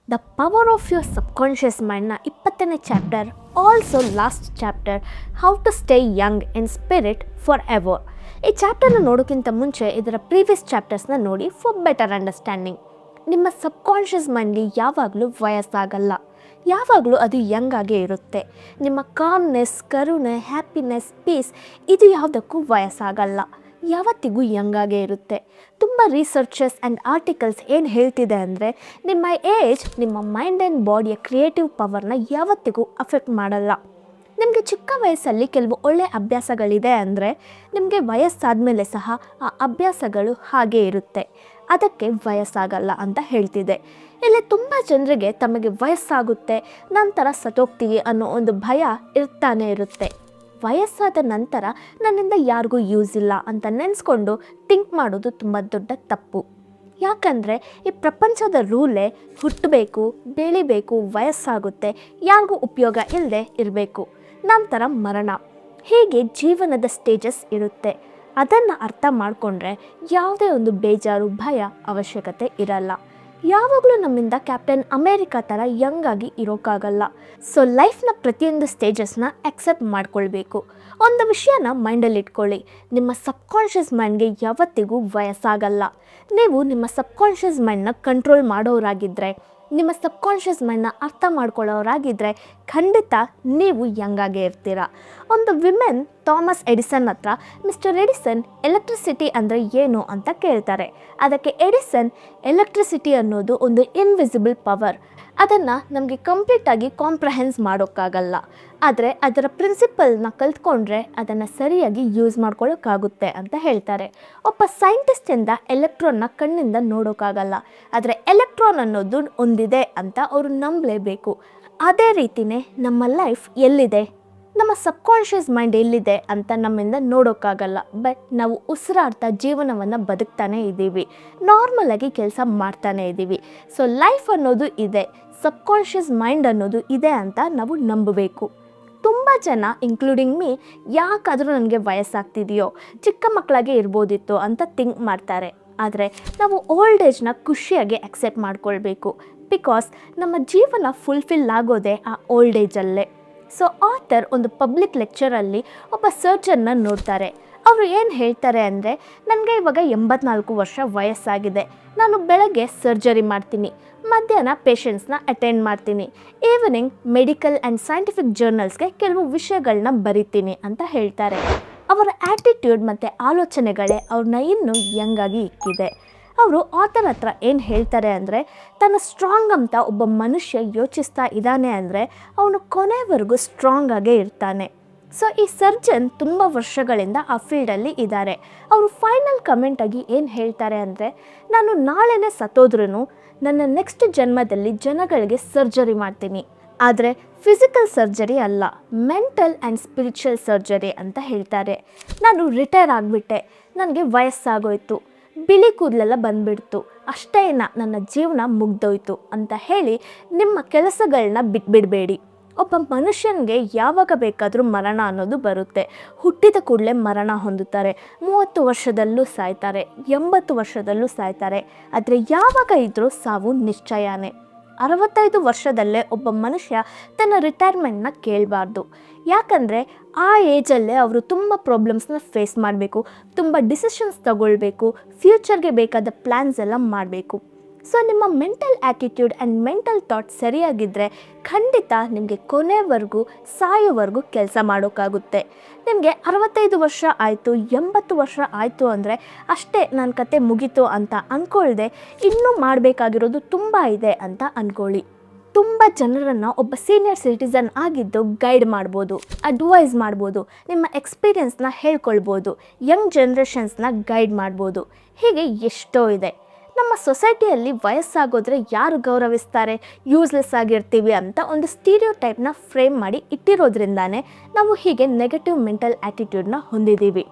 The power of your subconscious ಮೈಂಡ್ನ 20ನೇ chapter, also last chapter, how to stay young in spirit forever. ಈ ಚಾಪ್ಟರ್ನ ನೋಡೋಕ್ಕಿಂತ ಮುಂಚೆ ಇದರ ಪ್ರೀವಿಯಸ್ ಚಾಪ್ಟರ್ಸ್ನ ನೋಡಿ ಫಾರ್ ಬೆಟರ್ ಅಂಡರ್ಸ್ಟ್ಯಾಂಡಿಂಗ್. ನಿಮ್ಮ ಸಬ್ಕಾನ್ಷಿಯಸ್ ಮೈಂಡ್ಗೆ ಯಾವಾಗಲೂ ವಯಸ್ಸಾಗಲ್ಲ, ಯಾವಾಗಲೂ ಅದು ಯಂಗ್ ಆಗೇ ಇರುತ್ತೆ. ನಿಮ್ಮ ಕಾಮ್ನೆಸ್, ಕರುಣೆ, ಹ್ಯಾಪಿನೆಸ್, ಪೀಸ್ ಇದು ಯಾವುದಕ್ಕೂ ವಯಸ್ಸಾಗಲ್ಲ, ಯಾವತ್ತಿಗೂ ಯಂಗಾಗೇ ಇರುತ್ತೆ. ತುಂಬ ರಿಸರ್ಚಸ್ ಆ್ಯಂಡ್ ಆರ್ಟಿಕಲ್ಸ್ ಏನು ಹೇಳ್ತಿದೆ ಅಂದರೆ, ನಿಮ್ಮ ಏಜ್ ನಿಮ್ಮ ಮೈಂಡ್ ಆ್ಯಂಡ್ ಬಾಡಿಯ ಕ್ರಿಯೇಟಿವ್ ಪವರ್ನ ಯಾವತ್ತಿಗೂ ಅಫೆಕ್ಟ್ ಮಾಡಲ್ಲ. ನಿಮಗೆ ಚಿಕ್ಕ ವಯಸ್ಸಲ್ಲಿ ಕೆಲವು ಒಳ್ಳೆಯ ಅಭ್ಯಾಸಗಳಿದೆ ಅಂದರೆ, ನಿಮಗೆ ವಯಸ್ಸಾದ ಸಹ ಆ ಅಭ್ಯಾಸಗಳು ಹಾಗೇ ಇರುತ್ತೆ, ಅದಕ್ಕೆ ವಯಸ್ಸಾಗಲ್ಲ ಅಂತ ಹೇಳ್ತಿದೆ. ಇಲ್ಲಿ ತುಂಬ ಜನರಿಗೆ ತಮಗೆ ವಯಸ್ಸಾಗುತ್ತೆ, ನಂತರ ಸತ್ತೋಗ್ತೀವಿ ಅನ್ನೋ ಒಂದು ಭಯ ಇರ್ತಾನೆ ಇರುತ್ತೆ. ವಯಸ್ಸಾದ ನಂತರ ನನ್ನಿಂದ ಯಾರಿಗೂ ಯೂಸ್ ಇಲ್ಲ ಅಂತ ನೆನೆಸ್ಕೊಂಡು ಥಿಂಕ್ ಮಾಡೋದು ತುಂಬ ದೊಡ್ಡ ತಪ್ಪು. ಯಾಕಂದರೆ ಈ ಪ್ರಪಂಚದ ರೂಲೇ ಹುಟ್ಟಬೇಕು, ಬೆಳಿಬೇಕು, ವಯಸ್ಸಾಗುತ್ತೆ, ಯಾರಿಗೂ ಉಪಯೋಗ ಇಲ್ಲದೆ ಇರಬೇಕು, ನಂತರ ಮರಣ. ಹೀಗೆ ಜೀವನದ ಸ್ಟೇಜಸ್ ಇರುತ್ತೆ. ಅದನ್ನು ಅರ್ಥ ಮಾಡಿಕೊಂಡ್ರೆ ಯಾವುದೇ ಒಂದು ಬೇಜಾರು, ಭಯ ಅವಶ್ಯಕತೆ ಇರಲ್ಲ. ಯಾವಾಗಲೂ ನಮ್ಮಿಂದ ಕ್ಯಾಪ್ಟನ್ ಅಮೇರಿಕಾ ಥರ ಯಂಗಾಗಿ ಇರೋಕ್ಕಾಗಲ್ಲ. ಸೊ ಲೈಫ್ನ ಪ್ರತಿಯೊಂದು ಸ್ಟೇಜಸ್ನ ಆಕ್ಸೆಪ್ಟ್ ಮಾಡ್ಕೊಳ್ಬೇಕು. ಒಂದು ವಿಷಯನ ಮೈಂಡಲ್ಲಿ ಇಟ್ಕೊಳ್ಳಿ, ನಿಮ್ಮ ಸಬ್ಕಾನ್ಷಿಯಸ್ ಮೈಂಡ್ಗೆ ಯಾವತ್ತಿಗೂ ವಯಸ್ಸಾಗಲ್ಲ. ನೀವು ನಿಮ್ಮ ಸಬ್ಕಾನ್ಷಿಯಸ್ ಮೈಂಡ್ನ ಕಂಟ್ರೋಲ್ ಮಾಡೋರಾಗಿದ್ದರೆ, ನಿಮ್ಮ ಸಬ್ಕಾನ್ಷಿಯಸ್ ಮೈಂಡ್ನ ಅರ್ಥ ಮಾಡ್ಕೊಳ್ಳೋರಾಗಿದ್ದರೆ ಖಂಡಿತ ನೀವು ಯಂಗಾಗೇ ಇರ್ತೀರ. ಒಂದು ವಿಮೆನ್ ಥಾಮಸ್ ಎಡಿಸನ್ ಹತ್ರ ಮಿಸ್ಟರ್ ಎಡಿಸನ್ ಎಲೆಕ್ಟ್ರಿಸಿಟಿ ಅಂದರೆ ಏನು ಅಂತ ಕೇಳ್ತಾರೆ. ಅದಕ್ಕೆ ಎಡಿಸನ್, ಎಲೆಕ್ಟ್ರಿಸಿಟಿ ಅನ್ನೋದು ಒಂದು ಇನ್ವಿಸಿಬಲ್ ಪವರ್, ಅದನ್ನು ನಮಗೆ ಕಂಪ್ಲೀಟಾಗಿ ಕಾಂಪ್ರಹೆನ್ಸ್ ಮಾಡೋಕ್ಕಾಗಲ್ಲ, ಆದರೆ ಅದರ ಪ್ರಿನ್ಸಿಪಲ್ನ ಕಲ್ತ್ಕೊಂಡ್ರೆ ಅದನ್ನು ಸರಿಯಾಗಿ ಯೂಸ್ ಮಾಡ್ಕೊಳ್ಳೋಕ್ಕಾಗುತ್ತೆ ಅಂತ ಹೇಳ್ತಾರೆ. ಒಬ್ಬ ಸೈಂಟಿಸ್ಟಿಂದ ಎಲೆಕ್ಟ್ರಾನ್ನ ಕಣ್ಣಿಂದ ನೋಡೋಕ್ಕಾಗಲ್ಲ, ಆದರೆ ಎಲೆಕ್ಟ್ರಾನ್ ಅನ್ನೋದು ಒಂದಿದೆ ಅಂತ ಅವರು ನಂಬಲೇಬೇಕು. ಅದೇ ರೀತಿಯೇ ನಮ್ಮ ಲೈಫ್ ಎಲ್ಲಿದೆ, ನಮ್ಮ ಸಬ್ಕಾನ್ಷಿಯಸ್ ಮೈಂಡ್ ಎಲ್ಲಿದೆ ಅಂತ ನಮ್ಮಿಂದ ನೋಡೋಕ್ಕಾಗಲ್ಲ. ಬಟ್ ನಾವು ಉಸಿರಾಡ್ತಾ ಜೀವನವನ್ನು ಬದುಕ್ತಾನೇ ಇದ್ದೀವಿ, ನಾರ್ಮಲಾಗಿ ಕೆಲಸ ಮಾಡ್ತಾನೇ ಇದ್ದೀವಿ. ಸೊ ಲೈಫ್ ಅನ್ನೋದು ಇದೆ, ಸಬ್ಕಾನ್ಷಿಯಸ್ ಮೈಂಡ್ ಅನ್ನೋದು ಇದೆ ಅಂತ ನಾವು ನಂಬಬೇಕು. ತುಂಬ ಜನ ಇನ್ಕ್ಲೂಡಿಂಗ್ ಮೀ ಯಾಕಾದರೂ ನನಗೆ ವಯಸ್ಸಾಗ್ತಿದೆಯೋ, ಚಿಕ್ಕ ಮಕ್ಕಳಾಗೆ ಇರ್ಬೋದಿತ್ತು ಅಂತ ಥಿಂಕ್ ಮಾಡ್ತಾರೆ. ಆದರೆ ನಾವು ಓಲ್ಡ್ ಏಜ್ನ ಖುಷಿಯಾಗಿ ಅಕ್ಸೆಪ್ಟ್ ಮಾಡ್ಕೊಳ್ಬೇಕು. ಬಿಕಾಸ್ ನಮ್ಮ ಜೀವನ ಫುಲ್ಫಿಲ್ ಆಗೋದೇ ಆ ಓಲ್ಡ್ ಏಜಲ್ಲೇ. ಸೊ ಆಥರ್ ಒಂದು ಪಬ್ಲಿಕ್ ಲೆಕ್ಚರಲ್ಲಿ ಒಬ್ಬ ಸರ್ಜನ್ನ ನೋಡ್ತಾರೆ. ಅವರು ಏನು ಹೇಳ್ತಾರೆ ಅಂದರೆ, ನನಗೆ ಇವಾಗ 84 ವರ್ಷ ವಯಸ್ಸಾಗಿದೆ, ನಾನು ಬೆಳಗ್ಗೆ ಸರ್ಜರಿ ಮಾಡ್ತೀನಿ, ಮಧ್ಯಾಹ್ನ ಪೇಷಂಟ್ಸ್ನ ಅಟೆಂಡ್ ಮಾಡ್ತೀನಿ, ಈವ್ನಿಂಗ್ ಮೆಡಿಕಲ್ ಆ್ಯಂಡ್ ಸೈಂಟಿಫಿಕ್ ಜರ್ನಲ್ಸ್ಗೆ ಕೆಲವು ವಿಷಯಗಳನ್ನ ಬರಿತೀನಿ ಅಂತ ಹೇಳ್ತಾರೆ. ಅವರ ಆ್ಯಟಿಟ್ಯೂಡ್ ಮತ್ತು ಆಲೋಚನೆಗಳೇ ಅವ್ರನ್ನ ಇನ್ನೂ ಯಂಗಾಗಿ ಇಕ್ಕಿದೆ. ಅವರು ಆಥರ್ ಹತ್ರ ಏನು ಹೇಳ್ತಾರೆ ಅಂದರೆ, ತನ್ನ ಸ್ಟ್ರಾಂಗ್ ಅಂತ ಒಬ್ಬ ಮನುಷ್ಯ ಯೋಚಿಸ್ತಾ ಇದ್ದಾನೆ ಅಂದರೆ ಅವನು ಕೊನೆವರೆಗೂ ಸ್ಟ್ರಾಂಗ್ ಆಗೇ ಇರ್ತಾನೆ. ಸೊ ಈ ಸರ್ಜನ್ ತುಂಬ ವರ್ಷಗಳಿಂದ ಆ ಫೀಲ್ಡಲ್ಲಿ ಇದ್ದಾರೆ. ಅವರು ಫೈನಲ್ ಕಮೆಂಟಾಗಿ ಏನು ಹೇಳ್ತಾರೆ ಅಂದರೆ, ನಾನು ನಾಳೆನೇ ಸತ್ತೋದ್ರೂ ನನ್ನ ನೆಕ್ಸ್ಟ್ ಜನ್ಮದಲ್ಲಿ ಜನಗಳಿಗೆ ಸರ್ಜರಿ ಮಾಡ್ತೀನಿ, ಆದರೆ ಫಿಸಿಕಲ್ ಸರ್ಜರಿ ಅಲ್ಲ, ಮೆಂಟಲ್ ಆ್ಯಂಡ್ ಸ್ಪಿರಿಚುವಲ್ ಸರ್ಜರಿ ಅಂತ ಹೇಳ್ತಾರೆ. ನಾನು ರಿಟೈರ್ ಆಗಿಬಿಟ್ಟೆ, ನನಗೆ ವಯಸ್ಸಾಗೋಯ್ತು, ಬಿಳಿ ಕೂದಲೆಲ್ಲ ಬಂದುಬಿಡ್ತು, ಅಷ್ಟೇನ ನನ್ನ ಜೀವನ ಮುಗ್ದೋಯ್ತು ಅಂತ ಹೇಳಿ ನಿಮ್ಮ ಕೆಲಸಗಳನ್ನ ಬಿಟ್ಬಿಡಬೇಡಿ. ಒಬ್ಬ ಮನುಷ್ಯನಿಗೆ ಯಾವಾಗ ಬೇಕಾದರೂ ಮರಣ ಅನ್ನೋದು ಬರುತ್ತೆ. ಹುಟ್ಟಿದ ಕೂಡಲೇ ಮರಣ ಹೊಂದುತ್ತಾರೆ, 30 ವರ್ಷದಲ್ಲೂ ಸಾಯ್ತಾರೆ, 80 ವರ್ಷದಲ್ಲೂ ಸಾಯ್ತಾರೆ. ಆದರೆ ಯಾವಾಗ ಇದ್ರೂ ಸಾವು ನಿಶ್ಚಯನೇ. 65 ವರ್ಷದಲ್ಲೇ ಒಬ್ಬ ಮನುಷ್ಯ ತನ್ನ ರಿಟೈರ್ಮೆಂಟ್ನ ಕೇಳಬಾರ್ದು. ಯಾಕಂದರೆ ಆ ಏಜಲ್ಲೇ ಅವರು ತುಂಬ ಪ್ರಾಬ್ಲಮ್ಸ್ನ ಫೇಸ್ ಮಾಡಬೇಕು, ತುಂಬ ಡಿಸಿಷನ್ಸ್ ತಗೊಳ್ಬೇಕು, ಫ್ಯೂಚರ್ಗೆ ಬೇಕಾದ ಪ್ಲ್ಯಾನ್ಸ್ ಎಲ್ಲ ಮಾಡಬೇಕು. ಸೊ ನಿಮ್ಮ mental attitude and mental thought ಸರಿಯಾಗಿದ್ದರೆ ಖಂಡಿತ ನಿಮಗೆ ಕೊನೆವರೆಗೂ ಸಾಯೋವರೆಗೂ ಕೆಲಸ ಮಾಡೋಕ್ಕಾಗುತ್ತೆ. ನಿಮಗೆ 65 ವರ್ಷ ಆಯಿತು, 80 ವರ್ಷ ಆಯಿತು ಅಂದರೆ ಅಷ್ಟೇ ನನ್ನ ಕತೆ ಮುಗೀತು ಅಂತ ಅಂದ್ಕೊಳ್ದೆ ಇನ್ನೂ ಮಾಡಬೇಕಾಗಿರೋದು ತುಂಬ ಇದೆ ಅಂತ ಅಂದ್ಕೊಳ್ಳಿ. ತುಂಬ ಜನರನ್ನು ಒಬ್ಬ ಸೀನಿಯರ್ ಸಿಟಿಸನ್ ಆಗಿದ್ದು ಗೈಡ್ ಮಾಡ್ಬೋದು, ಅಡ್ವೈಸ್ ಮಾಡ್ಬೋದು, ನಿಮ್ಮ ಎಕ್ಸ್ಪೀರಿಯನ್ಸ್ನ ಹೇಳ್ಕೊಳ್ಬೋದು, ಯಂಗ್ ಜನ್ರೇಷನ್ಸ್ನ ಗೈಡ್ ಮಾಡ್ಬೋದು. ಹೀಗೆ ಎಷ್ಟೋ ಇದೆ. ನಮ್ಮ ಸೊಸೈಟಿಯಲ್ಲಿ ವಯಸ್ಸಾಗೋದ್ರೆ ಯಾರು ಗೌರವಿಸ್ತಾರೆ, ಯೂಸ್ಲೆಸ್ ಆಗಿರ್ತೀವಿ ಅಂತ ಒಂದು ಸ್ಟೀರಿಯೋಟೈಪ್ನ ಫ್ರೇಮ್ ಮಾಡಿ ಇಟ್ಟಿರೋದ್ರಿಂದಾನೇ ನಾವು ಹೀಗೆ ನೆಗೆಟಿವ್ ಮೆಂಟಲ್ ಆ್ಯಟಿಟ್ಯೂಡ್ನ ಹೊಂದಿದ್ದೀವಿ.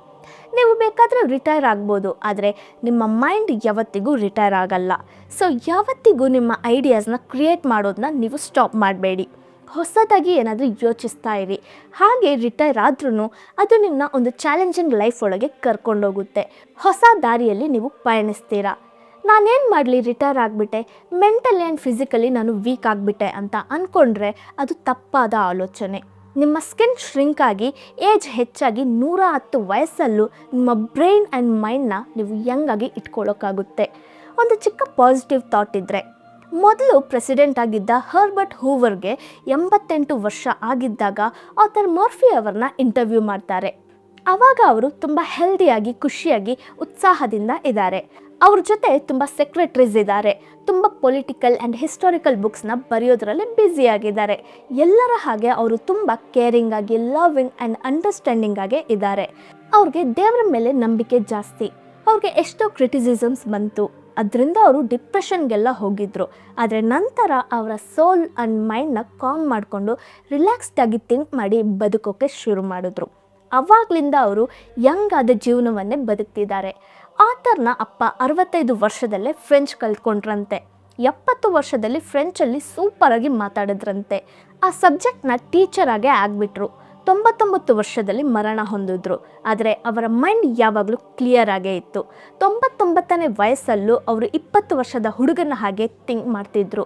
ನೀವು ಬೇಕಾದರೆ ರಿಟೈರ್ ಆಗ್ಬೋದು, ಆದರೆ ನಿಮ್ಮ ಮೈಂಡ್ ಯಾವತ್ತಿಗೂ ರಿಟೈರ್ ಆಗಲ್ಲ. ಸೊ ಯಾವತ್ತಿಗೂ ನಿಮ್ಮ ಐಡಿಯಾಸ್ನ ಕ್ರಿಯೇಟ್ ಮಾಡೋದನ್ನ ನೀವು ಸ್ಟಾಪ್ ಮಾಡಬೇಡಿ. ಹೊಸದಾಗಿ ಏನಾದರೂ ಯೋಚಿಸ್ತಾ ಇರಿ. ಹಾಗೆ ರಿಟೈರ್ ಆದ್ರೂ ಅದು ನಿಮ್ಮನ್ನ ಒಂದು ಚಾಲೆಂಜಿಂಗ್ ಲೈಫ್ ಒಳಗೆ ಕರ್ಕೊಂಡೋಗುತ್ತೆ, ಹೊಸ ದಾರಿಯಲ್ಲಿ ನೀವು ಪಯಣಿಸ್ತೀರಾ. ನಾನೇನು ಮಾಡಲಿ ರಿಟೈರ್ ಆಗಿಬಿಟ್ಟೆ, ಮೆಂಟಲಿ ಆ್ಯಂಡ್ ಫಿಸಿಕಲಿ ನಾನು ವೀಕ್ ಆಗಿಬಿಟ್ಟೆ ಅಂತ ಅಂದ್ಕೊಂಡ್ರೆ ಅದು ತಪ್ಪಾದ ಆಲೋಚನೆ. ನಿಮ್ಮ ಸ್ಕಿನ್ ಶ್ರಿಂಕ್ ಆಗಿ ಏಜ್ ಹೆಚ್ಚಾಗಿ 110 ವಯಸ್ಸಲ್ಲೂ ನಿಮ್ಮ ಬ್ರೈನ್ ಆ್ಯಂಡ್ ಮೈಂಡ್ನ ನೀವು ಯಂಗಾಗಿ ಇಟ್ಕೊಳ್ಳೋಕ್ಕಾಗುತ್ತೆ. ಒಂದು ಚಿಕ್ಕ ಪಾಸಿಟಿವ್ ಥಾಟ್ ಇದ್ದರೆ, ಮೊದಲು ಪ್ರೆಸಿಡೆಂಟ್ ಆಗಿದ್ದ ಹರ್ಬರ್ಟ್ ಹೂವರ್ಗೆ 88 ವರ್ಷ ಆಗಿದ್ದಾಗ ಆಥರ್ ಮರ್ಫಿ ಅವರನ್ನ ಇಂಟರ್ವ್ಯೂ ಮಾಡ್ತಾರೆ. ಆವಾಗ ಅವರು ತುಂಬ ಹೆಲ್ದಿಯಾಗಿ, ಖುಷಿಯಾಗಿ, ಉತ್ಸಾಹದಿಂದ ಇದ್ದಾರೆ. ಅವ್ರ ಜೊತೆ ತುಂಬ ಸೆಕ್ರೆಟ್ರೀಸ್ ಇದ್ದಾರೆ. ತುಂಬ ಪೊಲಿಟಿಕಲ್ ಆ್ಯಂಡ್ ಹಿಸ್ಟಾರಿಕಲ್ ಬುಕ್ಸ್ನ ಬರೆಯೋದ್ರಲ್ಲಿ ಬ್ಯುಸಿಯಾಗಿದ್ದಾರೆ. ಎಲ್ಲರ ಹಾಗೆ ಅವರು ತುಂಬ ಕೇರಿಂಗ್ ಆಗಿ, ಲವಿಂಗ್ ಆ್ಯಂಡ್ ಅಂಡರ್ಸ್ಟ್ಯಾಂಡಿಂಗ್ ಆಗಿ ಇದ್ದಾರೆ. ಅವ್ರಿಗೆ ದೇವರ ಮೇಲೆ ನಂಬಿಕೆ ಜಾಸ್ತಿ. ಅವ್ರಿಗೆ ಎಷ್ಟೋ ಕ್ರಿಟಿಸಿಸಮ್ಸ್ ಬಂತು, ಅದರಿಂದ ಅವರು ಡಿಪ್ರೆಷನ್ಗೆಲ್ಲ ಹೋಗಿದ್ರು. ಆದರೆ ನಂತರ ಅವರ ಸೋಲ್ ಆ್ಯಂಡ್ ಮೈಂಡ್ನ ಕಾಮ್ ಮಾಡಿಕೊಂಡು ರಿಲ್ಯಾಕ್ಸ್ಡಾಗಿ ಥಿಂಕ್ ಮಾಡಿ ಬದುಕೋಕ್ಕೆ ಶುರು ಮಾಡಿದ್ರು. ಆವಾಗಲಿಂದ ಅವರು ಯಂಗ್ ಆದ ಜೀವನವನ್ನೇ ಬದುಕ್ತಿದ್ದಾರೆ. ಆಥರ್ನ ಅಪ್ಪ 65 ವರ್ಷದಲ್ಲೇ ಫ್ರೆಂಚ್ ಕಲ್ತ್ಕೊಂಡ್ರಂತೆ. 70 ವರ್ಷದಲ್ಲಿ ಫ್ರೆಂಚಲ್ಲಿ ಸೂಪರಾಗಿ ಮಾತಾಡಿದ್ರಂತೆ. ಆ ಸಬ್ಜೆಕ್ಟ್ನ ಟೀಚರಾಗೇ ಆಗಿಬಿಟ್ರು. 99 ವರ್ಷದಲ್ಲಿ ಮರಣ ಹೊಂದಿದ್ರು. ಆದರೆ ಅವರ ಮೈಂಡ್ ಯಾವಾಗಲೂ ಕ್ಲಿಯರ್ ಆಗೇ ಇತ್ತು. 99ನೇ ವಯಸ್ಸಲ್ಲೂ ಅವರು 20 ವರ್ಷದ ಹುಡುಗನ ಹಾಗೆ ಥಿಂಕ್ ಮಾಡ್ತಿದ್ರು.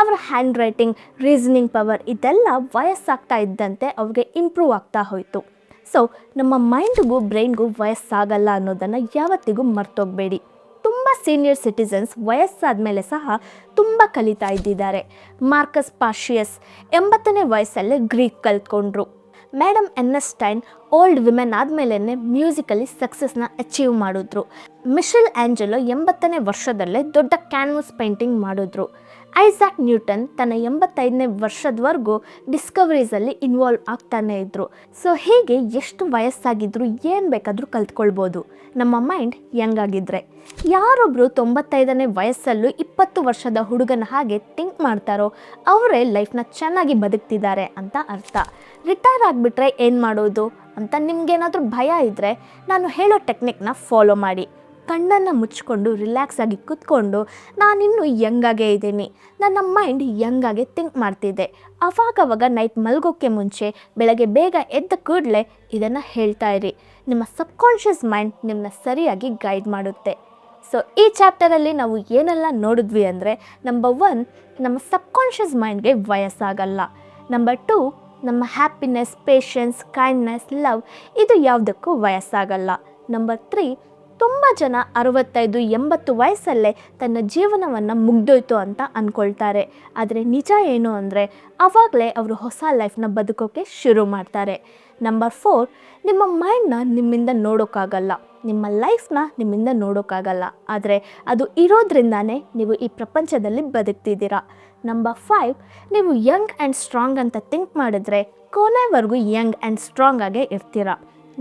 ಅವರ ಹ್ಯಾಂಡ್ ರೈಟಿಂಗ್, ರೀಸನಿಂಗ್ ಪವರ್ ಇದೆಲ್ಲ ವಯಸ್ಸಾಗ್ತಾ ಇದ್ದಂತೆ ಅವ್ರಿಗೆ ಇಂಪ್ರೂವ್ ಆಗ್ತಾ ಹೋಯಿತು. ಸೊ ನಮ್ಮ ಮೈಂಡ್ಗೂ ಬ್ರೈನ್ಗೂ ವಯಸ್ಸಾಗಲ್ಲ ಅನ್ನೋದನ್ನು ಯಾವತ್ತಿಗೂ ಮರ್ತೋಗಬೇಡಿ. ತುಂಬ ಸೀನಿಯರ್ ಸಿಟಿಸನ್ಸ್ ವಯಸ್ಸಾದ ಮೇಲೆ ಸಹ ತುಂಬ ಕಲಿತಾ ಇದ್ದಿದ್ದಾರೆ. ಮಾರ್ಕಸ್ ಪಾಶಿಯಸ್ 80ನೇ ವಯಸ್ಸಲ್ಲೇ ಗ್ರೀಕ್ ಕಲ್ತ್ಕೊಂಡ್ರು. ಮೇಡಮ್ ಎನ್ನಸ್ಟೈನ್ ಓಲ್ಡ್ ವಿಮೆನ್ ಆದಮೇಲೆ ಮ್ಯೂಸಿಕಲಿ ಸಕ್ಸಸ್ನ ಅಚೀವ್ ಮಾಡಿದ್ರು. ಮಿಶೆಲ್ ಆ್ಯಂಜೆಲೋ 80ನೇ ವರ್ಷದಲ್ಲೇ ದೊಡ್ಡ ಕ್ಯಾನ್ವಸ್ ಪೇಂಟಿಂಗ್ ಮಾಡಿದ್ರು. ಐಸಾಕ್ ನ್ಯೂಟನ್ ತನ್ನ 85ನೇ ವರ್ಷದವರೆಗೂ ಡಿಸ್ಕವರೀಸಲ್ಲಿ ಇನ್ವಾಲ್ವ್ ಆಗ್ತಾನೇ ಇದ್ದರು. ಸೊ ಹೀಗೆ ಎಷ್ಟು ವಯಸ್ಸಾಗಿದ್ದರೂ ಏನು ಬೇಕಾದರೂ ಕಲ್ತ್ಕೊಳ್ಬೋದು ನಮ್ಮ ಮೈಂಡ್ ಯಂಗಾಗಿದ್ದರೆ. ಯಾರೊಬ್ಬರು 95ನೇ ವಯಸ್ಸಲ್ಲೂ 20 ವರ್ಷದ ಹುಡುಗನ ಹಾಗೆ ಥಿಂಕ್ ಮಾಡ್ತಾರೋ ಅವರೇ ಲೈಫ್ನ ಚೆನ್ನಾಗಿ ಬದುಕ್ತಿದ್ದಾರೆ ಅಂತ ಅರ್ಥ. ರಿಟೈರ್ ಆಗಿಬಿಟ್ರೆ ಏನು ಮಾಡೋದು ಅಂತ ನಿಮಗೇನಾದರೂ ಭಯ ಇದ್ದರೆ ನಾನು ಹೇಳೋ ಟೆಕ್ನಿಕ್ನ ಫಾಲೋ ಮಾಡಿ. ಕಣ್ಣನ್ನು ಮುಚ್ಕೊಂಡು ರಿಲ್ಯಾಕ್ಸ್ ಆಗಿ ಕೂತ್ಕೊಂಡು ನಾನಿನ್ನೂ ಯಂಗಾಗೇ ಇದ್ದೀನಿ, ನನ್ನ ಮೈಂಡ್ ಯಂಗಾಗೆ ಥಿಂಕ್ ಮಾಡ್ತಿದ್ದೆ, ಅವಾಗವಾಗ ನೈಟ್ ಮಲಗೋಕ್ಕೆ ಮುಂಚೆ ಬೆಳಗ್ಗೆ ಬೇಗ ಎದ್ದ ಕೂಡಲೇ ಇದನ್ನು ಹೇಳ್ತಾ ಇರಿ. ನಿಮ್ಮ ಸಬ್ಕಾನ್ಷಿಯಸ್ ಮೈಂಡ್ ನಿಮ್ಮನ್ನ ಸರಿಯಾಗಿ ಗೈಡ್ ಮಾಡುತ್ತೆ. ಸೊ ಈ ಚಾಪ್ಟರಲ್ಲಿ ನಾವು ಏನೆಲ್ಲ ನೋಡಿದ್ವಿ ಅಂದರೆ, ನಂಬರ್ 1, ನಮ್ಮ ಸಬ್ಕಾನ್ಷಿಯಸ್ ಮೈಂಡ್ಗೆ ವಯಸ್ಸಾಗಲ್ಲ. ನಂಬರ್ 2, ನಮ್ಮ ಹ್ಯಾಪಿನೆಸ್, ಪೇಷನ್ಸ್, ಕೈಂಡ್ನೆಸ್, ಲವ್ ಇದು ಯಾವುದಕ್ಕೂ ವಯಸ್ಸಾಗಲ್ಲ. ನಂಬರ್ 3, ತುಂಬ ಜನ 65-80 ವಯಸ್ಸಲ್ಲೇ ತನ್ನ ಜೀವನವನ್ನು ಮುಗ್ದೋಯ್ತು ಅಂತ ಅಂದ್ಕೊಳ್ತಾರೆ. ಆದರೆ ನಿಜ ಏನು ಅಂದರೆ ಆವಾಗಲೇ ಅವರು ಹೊಸ ಲೈಫ್ನ ಬದುಕೋಕ್ಕೆ ಶುರು ಮಾಡ್ತಾರೆ. ನಂಬರ್ 4, ನಿಮ್ಮ ಮೈಂಡ್ನ ನಿಮ್ಮಿಂದ ನೋಡೋಕ್ಕಾಗಲ್ಲ, ನಿಮ್ಮ ಲೈಫ್ನ ನಿಮ್ಮಿಂದ ನೋಡೋಕ್ಕಾಗಲ್ಲ, ಆದರೆ ಅದು ಇರೋದ್ರಿಂದಾನೇ ನೀವು ಈ ಪ್ರಪಂಚದಲ್ಲಿ ಬದುಕ್ತಿದ್ದೀರಾ. ನಂಬರ್ 5, ನೀವು ಯಂಗ್ ಆ್ಯಂಡ್ ಸ್ಟ್ರಾಂಗ್ ಅಂತ ಥಿಂಕ್ ಮಾಡಿದ್ರೆ ಕೊನೆವರೆಗೂ ಯಂಗ್ ಆ್ಯಂಡ್ ಸ್ಟ್ರಾಂಗ್ ಆಗೇ ಇರ್ತೀರಾ.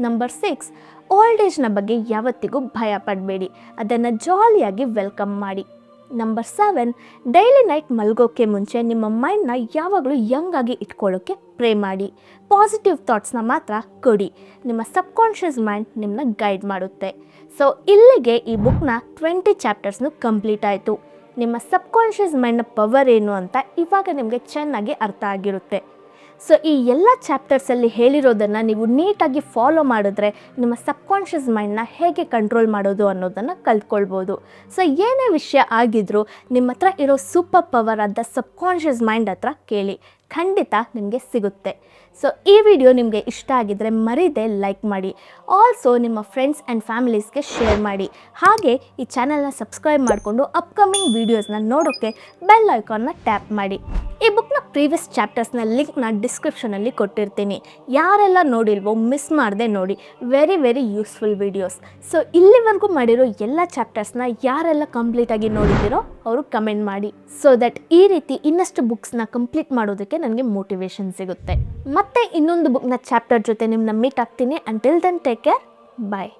ನಂಬರ್ 6, ಓಲ್ಡ್ ಏಜ್ನ ಬಗ್ಗೆ ಯಾವತ್ತಿಗೂ ಭಯ ಪಡಬೇಡಿ, ಅದನ್ನು ಜಾಲಿಯಾಗಿ ವೆಲ್ಕಮ್ ಮಾಡಿ. ನಂಬರ್ 7, ಡೈಲಿ ನೈಟ್ ಮಲಗೋಕ್ಕೆ ಮುಂಚೆ ನಿಮ್ಮ ಮೈಂಡ್ನ ಯಾವಾಗಲೂ ಯಂಗ್ ಆಗಿ ಇಟ್ಕೊಳ್ಳೋಕ್ಕೆ ಪ್ರೇ ಮಾಡಿ. ಪಾಸಿಟಿವ್ ಥಾಟ್ಸ್ನ ಮಾತ್ರ ಕೊಡಿ. ನಿಮ್ಮ ಸಬ್ಕಾನ್ಷಿಯಸ್ ಮೈಂಡ್ ನಿಮ್ಮನ್ನ ಗೈಡ್ ಮಾಡುತ್ತೆ. ಸೊ ಇಲ್ಲಿಗೆ ಈ ಬುಕ್ನ 20 ಚಾಪ್ಟರ್ಸ್ನು ಕಂಪ್ಲೀಟ್ ಆಯಿತು. ನಿಮ್ಮ ಸಬ್ಕಾನ್ಷಿಯಸ್ ಮೈಂಡ್ನ ಪವರ್ ಏನು ಅಂತ ಇವಾಗ ನಿಮಗೆ ಚೆನ್ನಾಗಿ ಅರ್ಥ ಆಗಿರುತ್ತೆ. ಸೊ ಈ ಎಲ್ಲ ಚಾಪ್ಟರ್ಸಲ್ಲಿ ಹೇಳಿರೋದನ್ನು ನೀವು ನೀಟಾಗಿ ಫಾಲೋ ಮಾಡಿದ್ರೆ ನಿಮ್ಮ ಸಬ್ಕಾನ್ಷಿಯಸ್ ಮೈಂಡ್ನ ಹೇಗೆ ಕಂಟ್ರೋಲ್ ಮಾಡೋದು ಅನ್ನೋದನ್ನು ಕಲ್ತ್ಕೊಳ್ಬೋದು. ಸೊ ಏನೇ ವಿಷಯ ಆಗಿದ್ರೂ ನಿಮ್ಮ ಹತ್ರ ಇರೋ ಸೂಪರ್ ಪವರ್ ಆದ ಸಬ್ಕಾನ್ಷಿಯಸ್ ಮೈಂಡ್ ಹತ್ರ ಕೇಳಿ, ಖಂಡಿತ ನಿಮಗೆ ಸಿಗುತ್ತೆ. ಸೊ ಈ ವಿಡಿಯೋ ನಿಮಗೆ ಇಷ್ಟ ಆಗಿದ್ದರೆ ಮರೀದೆ ಲೈಕ್ ಮಾಡಿ. ಆಲ್ಸೋ ನಿಮ್ಮ ಫ್ರೆಂಡ್ಸ್ ಆ್ಯಂಡ್ ಫ್ಯಾಮಿಲೀಸ್ಗೆ ಶೇರ್ ಮಾಡಿ. ಹಾಗೆ ಈ ಚಾನಲ್ನ ಸಬ್ಸ್ಕ್ರೈಬ್ ಮಾಡಿಕೊಂಡು ಅಪ್ಕಮಿಂಗ್ ವೀಡಿಯೋಸ್ನ ನೋಡೋಕ್ಕೆ ಬೆಲ್ ಐಕಾನ್ನ ಟ್ಯಾಪ್ ಮಾಡಿ. ಈ ಬುಕ್ನ ಪ್ರೀವಿಯಸ್ ಚಾಪ್ಟರ್ಸ್ನ ಲಿಂಕ್ನ ಡಿಸ್ಕ್ರಿಪ್ಷನಲ್ಲಿ ಕೊಟ್ಟಿರ್ತೀನಿ. ಯಾರೆಲ್ಲ ನೋಡಿಲ್ವೋ ಮಿಸ್ ಮಾಡದೆ ನೋಡಿ. Very very useful videos. So ಇಲ್ಲಿವರೆಗೂ ಮಾಡಿರೋ ಎಲ್ಲ ಚಾಪ್ಟರ್ಸ್ನ ಯಾರೆಲ್ಲ ಕಂಪ್ಲೀಟಾಗಿ ನೋಡಿದ್ದೀರೋ ಅವರು ಕಮೆಂಟ್ ಮಾಡಿ. ಸೊ ದಟ್ ಈ ರೀತಿ ಇನ್ನಷ್ಟು ಬುಕ್ಸ್ನ ಕಂಪ್ಲೀಟ್ ಮಾಡೋದಕ್ಕೆ ನನಗೆ ಮೋಟಿವೇಶನ್ ಸಿಗುತ್ತೆ. ಮತ್ತೆ ಇನ್ನೊಂದು ಬುಕ್ನ ಚಾಪ್ಟರ್ ಜೊತೆ ನಿಮ್ಮನ್ನ ಮೀಟ್ ಆಗ್ತೀನಿ. ಅಂಟಿಲ್ ದೆನ್ ಟೇಕ್ ಕೇರ್, ಬಾಯ್.